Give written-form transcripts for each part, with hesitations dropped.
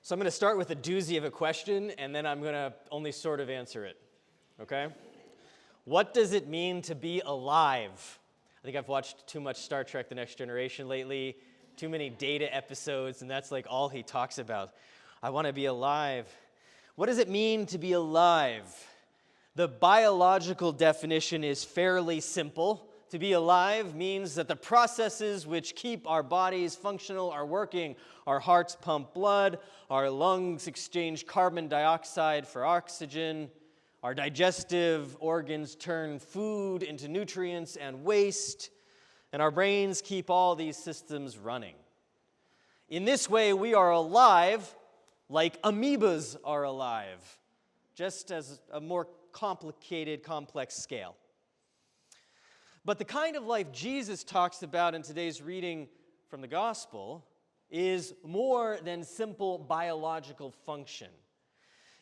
So I'm going to start with a doozy of a question, and then I'm going to only sort of answer it, okay? What does it mean to be alive? I think I've watched too much Star Trek: The Next Generation lately, too many Data episodes, and that's like all he talks about. I want to be alive. What does it mean to be alive? The biological definition is fairly simple. To be alive means that the processes which keep our bodies functional are working. Our hearts pump blood, our lungs exchange carbon dioxide for oxygen, our digestive organs turn food into nutrients and waste, and our brains keep all these systems running. In this way, we are alive like amoebas are alive, just as a more complicated, complex scale. But the kind of life Jesus talks about in today's reading from the gospel is more than simple biological function.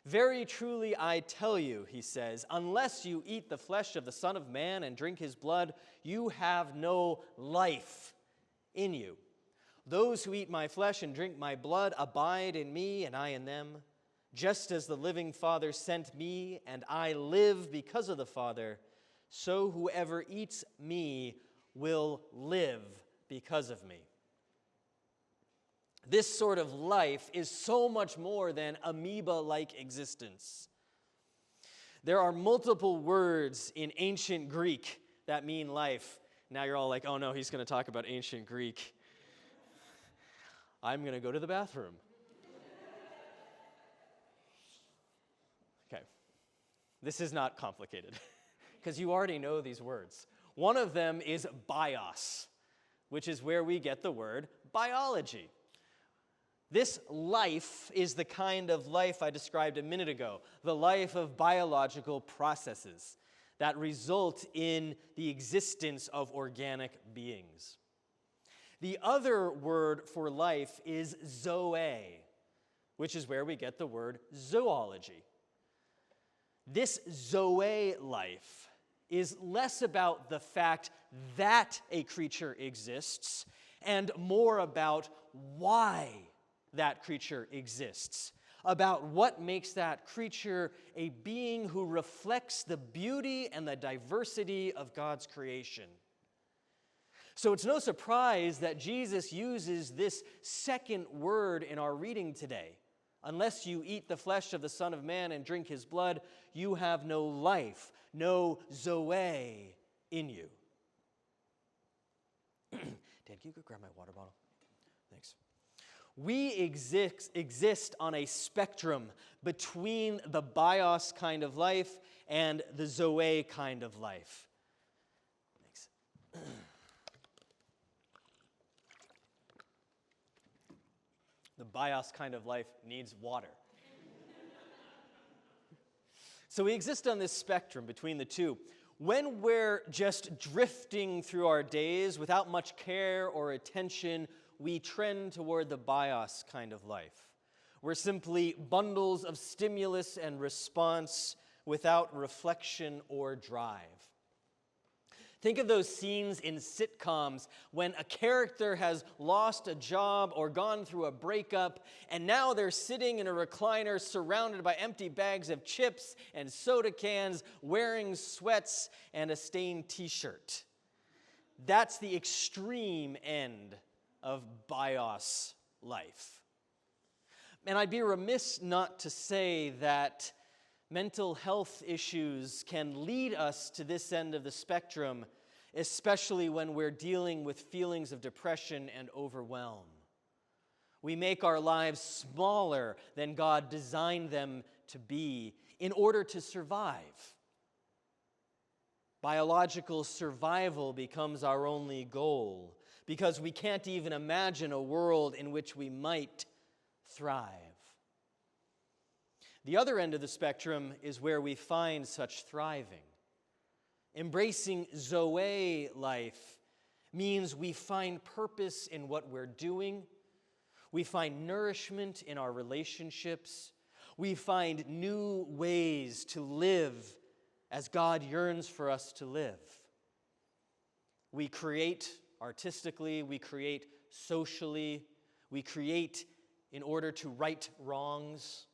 Very truly I tell you, he says, unless you eat the flesh of the Son of Man and drink his blood, you have no life in you. Those who eat my flesh and drink my blood abide in me and I in them, just as the living Father sent me and I live because of the Father, so whoever eats me will live because of me. This sort of life is so much more than amoeba-like existence. There are multiple words in ancient Greek that mean life. Now you're all like, oh no, he's going to talk about ancient Greek. I'm going to go to the bathroom. Okay. This is not complicated, because you already know these words. One of them is bios, which is where we get the word biology. This life is the kind of life I described a minute ago, the life of biological processes that result in the existence of organic beings. The other word for life is zoe, which is where we get the word zoology. This zoe life is less about the fact that a creature exists and more about why that creature exists, about what makes that creature a being who reflects the beauty and the diversity of God's creation. So it's no surprise that Jesus uses this second word in our reading today. Unless you eat the flesh of the Son of Man and drink his blood, you have no life, no zoe in you. Dan, can you go grab my water bottle? Thanks. We exist on a spectrum between the bios kind of life and the zoe kind of life. Thanks. The bios kind of life needs water. So we exist on this spectrum between the two. When we're just drifting through our days without much care or attention, we trend toward the bios kind of life. We're simply bundles of stimulus and response without reflection or drive. Think of those scenes in sitcoms when a character has lost a job or gone through a breakup, and now they're sitting in a recliner surrounded by empty bags of chips and soda cans, wearing sweats and a stained t-shirt. That's the extreme end of bios life. And I'd be remiss not to say that mental health issues can lead us to this end of the spectrum, especially when we're dealing with feelings of depression and overwhelm. We make our lives smaller than God designed them to be in order to survive. Biological survival becomes our only goal because we can't even imagine a world in which we might thrive. The other end of the spectrum is where we find such thriving. Embracing zoe life means we find purpose in what we're doing, we find nourishment in our relationships, we find new ways to live as God yearns for us to live. We create artistically, we create socially, we create in order to right wrongs.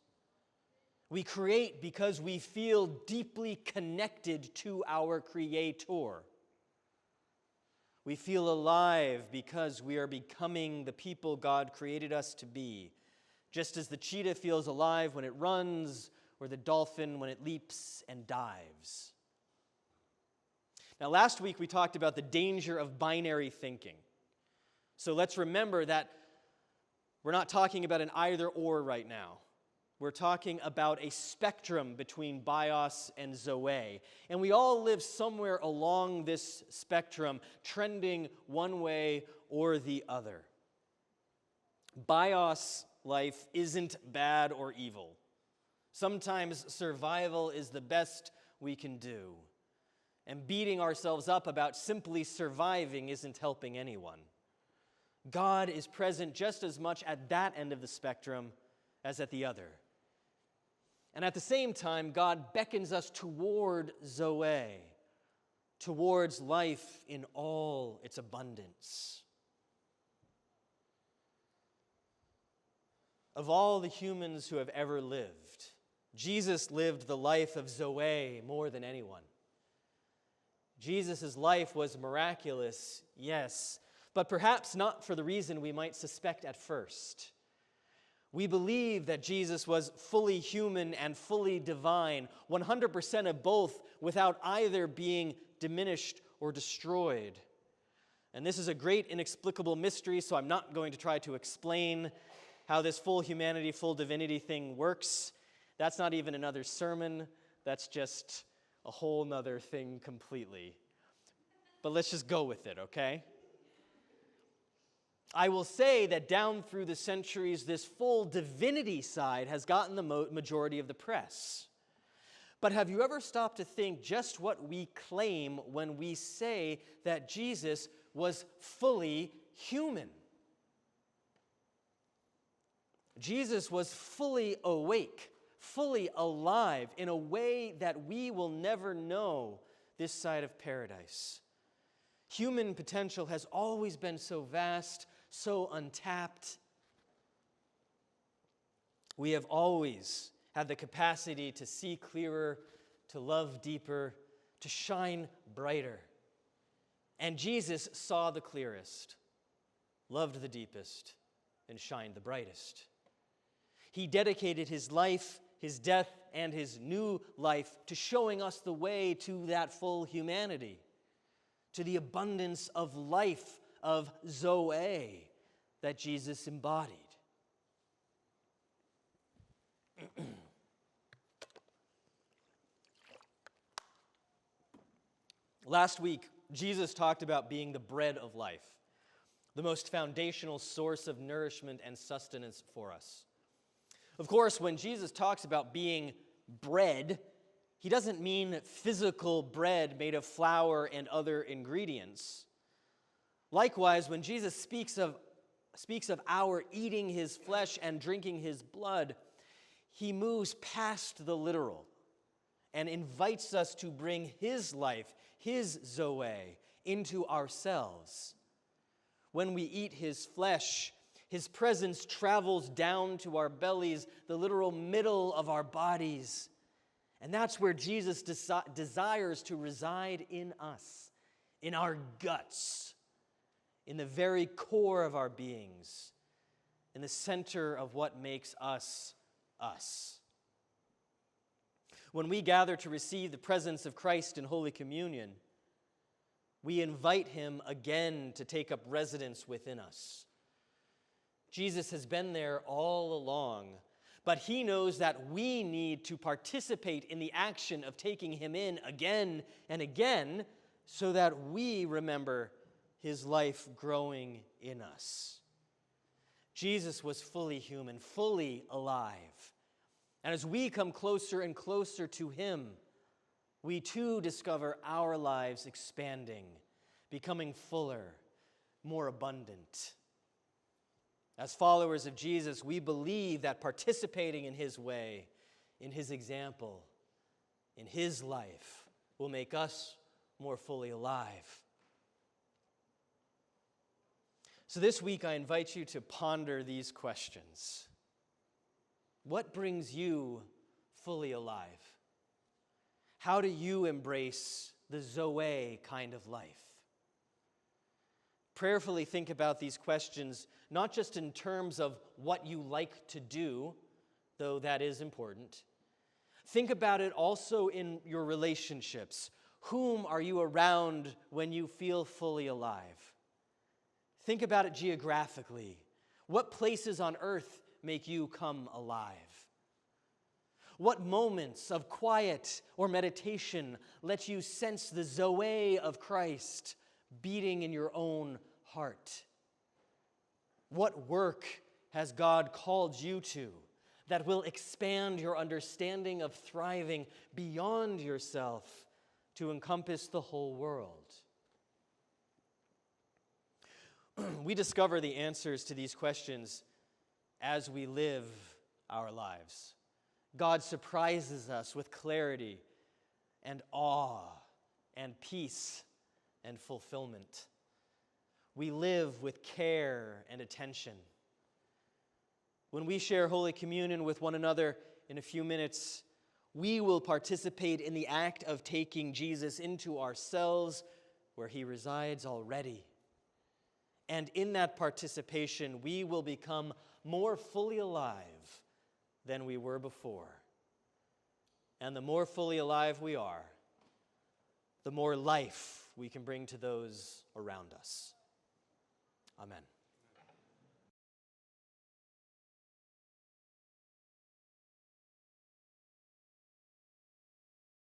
We create because we feel deeply connected to our Creator. We feel alive because we are becoming the people God created us to be, just as the cheetah feels alive when it runs, or the dolphin when it leaps and dives. Now, last week we talked about the danger of binary thinking. So let's remember that we're not talking about an either-or right now. We're talking about a spectrum between bios and zoe. And we all live somewhere along this spectrum, trending one way or the other. Bios life isn't bad or evil. Sometimes survival is the best we can do. And beating ourselves up about simply surviving isn't helping anyone. God is present just as much at that end of the spectrum as at the other. And at the same time, God beckons us toward Zoe, towards life in all its abundance. Of all the humans who have ever lived, Jesus lived the life of Zoe more than anyone. Jesus' life was miraculous, yes, but perhaps not for the reason we might suspect at first. We believe that Jesus was fully human and fully divine, 100% of both, without either being diminished or destroyed. And this is a great inexplicable mystery, so I'm not going to try to explain how this full humanity, full divinity thing works. That's not even another sermon. That's just a whole nother thing completely. But let's just go with it, okay? I will say that down through the centuries, this full divinity side has gotten the majority of the press. But have you ever stopped to think just what we claim when we say that Jesus was fully human? Jesus was fully awake, fully alive in a way that we will never know this side of paradise. Human potential has always been so vast, so untapped. We have always had the capacity to see clearer, to love deeper, to shine brighter. And Jesus saw the clearest, loved the deepest, and shined the brightest. He dedicated his life, his death, and his new life to showing us the way to that full humanity, to the abundance of life, of Zoe, that Jesus embodied. Last week, Jesus talked about being the bread of life, the most foundational source of nourishment and sustenance for us. Of course, when Jesus talks about being bread, he doesn't mean physical bread made of flour and other ingredients. Likewise, when Jesus speaks of our eating his flesh and drinking his blood, he moves past the literal and invites us to bring his life, his Zoe, into ourselves. When we eat his flesh, his presence travels down to our bellies, the literal middle of our bodies. And that's where Jesus desires to reside in us, in our guts, in the very core of our beings, in the center of what makes us us. When we gather to receive the presence of Christ in Holy Communion, we invite him again to take up residence within us. Jesus has been there all along, but he knows that we need to participate in the action of taking him in again and again so that we remember his life growing in us. Jesus was fully human, fully alive. And as we come closer and closer to him, we too discover our lives expanding, becoming fuller, more abundant. As followers of Jesus, we believe that participating in his way, in his example, in his life, will make us more fully alive. So this week, I invite you to ponder these questions. What brings you fully alive? How do you embrace the Zoe kind of life? Prayerfully think about these questions, not just in terms of what you like to do, though that is important. Think about it also in your relationships. Whom are you around when you feel fully alive? Think about it geographically. What places on earth make you come alive? What moments of quiet or meditation let you sense the Zoe of Christ beating in your own heart? What work has God called you to that will expand your understanding of thriving beyond yourself to encompass the whole world? We discover the answers to these questions as we live our lives. God surprises us with clarity and awe and peace and fulfillment. We live with care and attention. When we share Holy Communion with one another in a few minutes, we will participate in the act of taking Jesus into ourselves where he resides already. And in that participation, we will become more fully alive than we were before. And the more fully alive we are, the more life we can bring to those around us. Amen.